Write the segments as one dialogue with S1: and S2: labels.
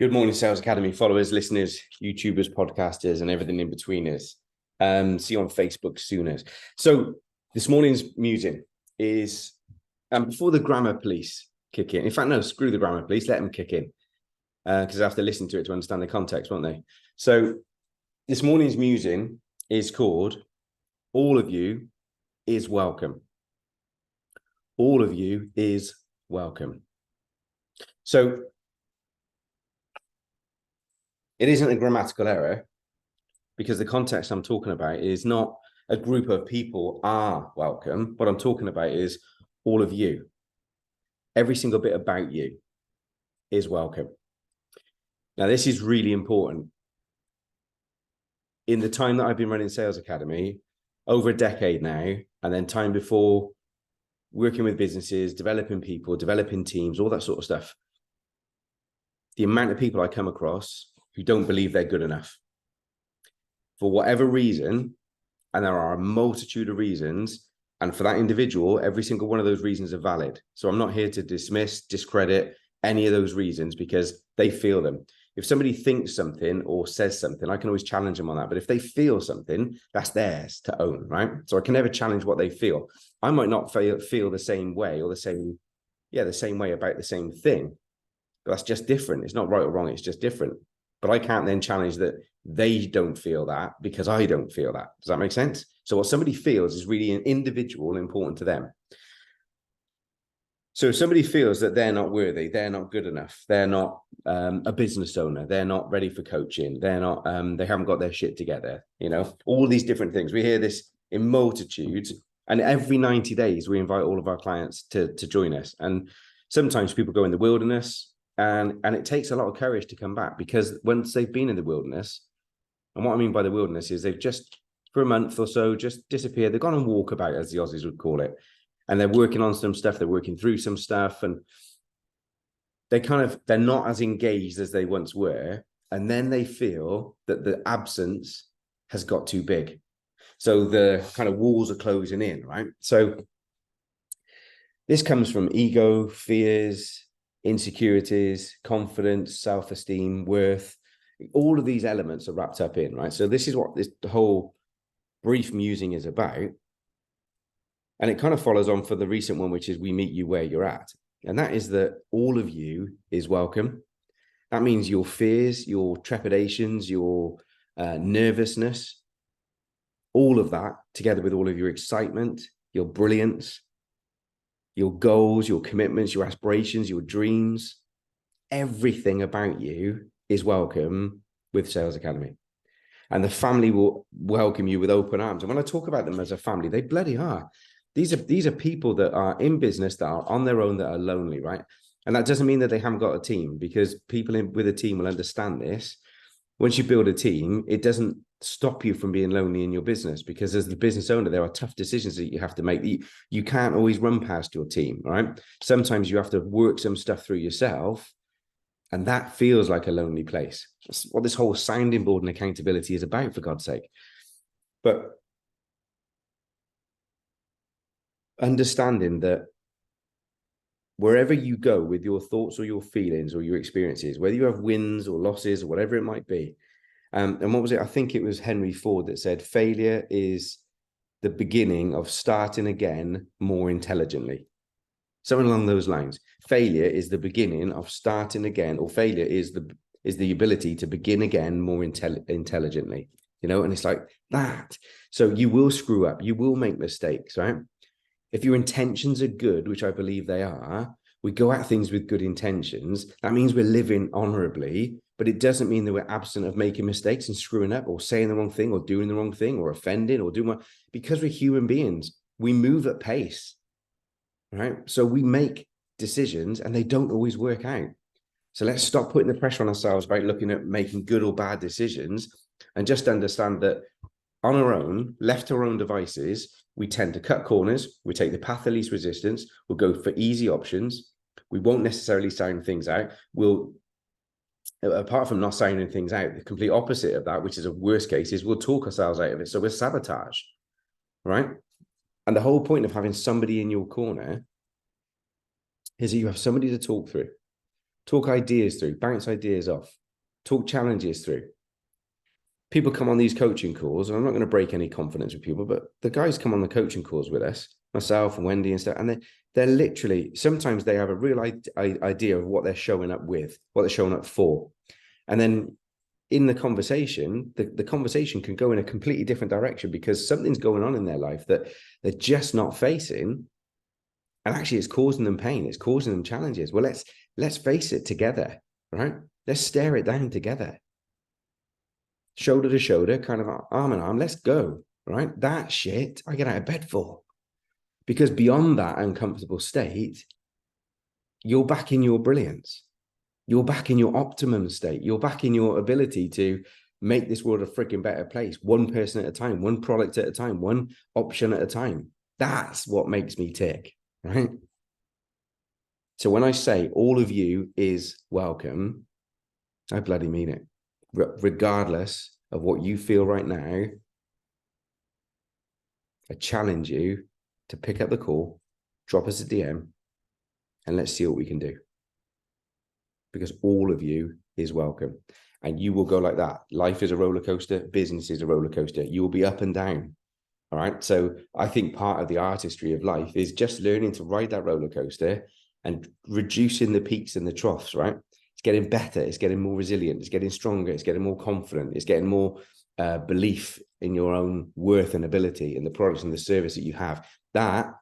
S1: Good morning, Sales Academy followers, listeners, YouTubers, podcasters, and everything in between us. See you on Facebook sooners. So this morning's musing is before the grammar police kick in. In fact, no, screw the grammar police, let them kick in because they have to listen to it to understand the context, won't they? So this morning's musing is called All of You is Welcome. All of you is welcome. So it isn't a grammatical error because the context I'm talking about is not a group of people are welcome. What I'm talking about is all of you. Every single bit about you is welcome. Now, this is really important. In the time that I've been running Sales Academy, over a decade now, and then time before, working with businesses, developing people, developing teams, all that sort of stuff, the amount of people I come across who don't believe they're good enough. For whatever reason, and there are a multitude of reasons, and for that individual, every single one of those reasons are valid. So I'm not here to dismiss, discredit any of those reasons because they feel them. If somebody thinks something or says something, I can always challenge them on that. But if they feel something, that's theirs to own, right? So I can never challenge what they feel. I might not feel the same way or the same way about the same thing. But that's just different. It's not right or wrong. It's just different. But I can't then challenge that they don't feel that because I don't feel that. Does that make sense? So what somebody feels is really an individual and important to them. So if somebody feels that they're not worthy, they're not good enough, they're not a business owner, they're not ready for coaching, they're not, they haven't got their shit together, all these different things. We hear this in multitudes, and every 90 days we invite all of our clients to join us. And sometimes people go in the wilderness, and it takes a lot of courage to come back, because once they've been in the wilderness, and what I mean by the wilderness is they've just, for a month or so, just disappeared. They've gone on walkabout, as the Aussies would call it. And they're working on some stuff, they're working through some stuff, and they're not as engaged as they once were. And then they feel that the absence has got too big. So the kind of walls are closing in, right? So this comes from ego, fears, insecurities, confidence, self-esteem, worth. All of these elements are wrapped up in, right? So this is what the whole brief musing is about. And it kind of follows on for the recent one, which is we meet you where you're at. And that is that all of you is welcome. That means your fears, your trepidations, your nervousness, all of that, together with all of your excitement, your brilliance, your goals, your commitments, your aspirations, your dreams, everything about you is welcome with Sales Academy. And the family will welcome you with open arms. And when I talk about them as a family, they bloody are. These are people that are in business, that are on their own, that are lonely, right? And that doesn't mean that they haven't got a team, because people with a team will understand this. Once you build a team, it doesn't stop you from being lonely in your business, because as the business owner, there are tough decisions that you have to make. You can't always run past your team, right? Sometimes you have to work some stuff through yourself, and that feels like a lonely place. That's what this whole sounding board and accountability is about, for God's sake. But understanding that wherever you go with your thoughts or your feelings or your experiences, whether you have wins or losses or whatever it might be, and what was it? I think it was Henry Ford that said, failure is the beginning of starting again more intelligently. Something along those lines. Failure is the beginning of starting again, or failure is the ability to begin again more intelligently, and it's like that. So you will screw up, you will make mistakes, right? If your intentions are good, which I believe they are, we go at things with good intentions. That means we're living honorably, but it doesn't mean that we're absent of making mistakes and screwing up or saying the wrong thing or doing the wrong thing or offending or doing what, because we're human beings. We move at pace, right? So we make decisions and they don't always work out. So let's stop putting the pressure on ourselves about looking at making good or bad decisions, and just understand that on our own, left to our own devices, we tend to cut corners. We take the path of least resistance. We'll go for easy options. We won't necessarily sound things out. We'll, apart from not sounding things out, the complete opposite of that, which is a worst case, is we'll talk ourselves out of it. So we're sabotage, right? And the whole point of having somebody in your corner is that you have somebody to talk through. talk ideas through, bounce ideas off, talk challenges through. People come on these coaching calls, and I'm not going to break any confidence with people, but the guys come on the coaching calls with us, myself and Wendy and stuff, and they're literally, sometimes they have a real idea of what they're showing up with, what they're showing up for. And then in the conversation, the conversation can go in a completely different direction because something's going on in their life that they're just not facing. And actually it's causing them pain. It's causing them challenges. Well, let's face it together, right? Let's stare it down together. Shoulder to shoulder, kind of arm in arm. Let's go, right? That shit I get out of bed for. Because beyond that uncomfortable state, you're back in your brilliance. You're back in your optimum state. You're back in your ability to make this world a freaking better place, one person at a time, one product at a time, one option at a time. That's what makes me tick, right? So when I say all of you is welcome, I bloody mean it. Regardless of what you feel right now, I challenge you to pick up the call, drop us a DM, and let's see what we can do. Because all of you is welcome. And you will go like that. Life is a roller coaster. Business is a roller coaster. You will be up and down. All right. So I think part of the artistry of life is just learning to ride that roller coaster and reducing the peaks and the troughs, right? It's getting better. It's getting more resilient. It's getting stronger. It's getting more confident. It's getting more belief in your own worth and ability and the products and the service that you have. That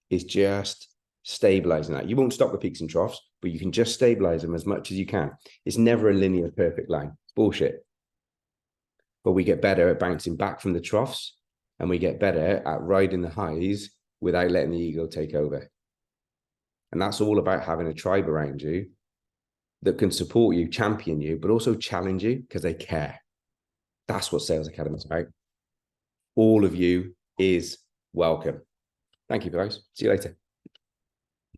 S1: is just stabilizing that. You won't stop the peaks and troughs, but you can just stabilize them as much as you can. It's never a linear perfect line. It's bullshit. But we get better at bouncing back from the troughs, and we get better at riding the highs without letting the ego take over. And that's all about having a tribe around you that can support you, champion you, but also challenge you because they care. That's what Sales Academy is about. All of you is welcome. Thank you, guys. See you later.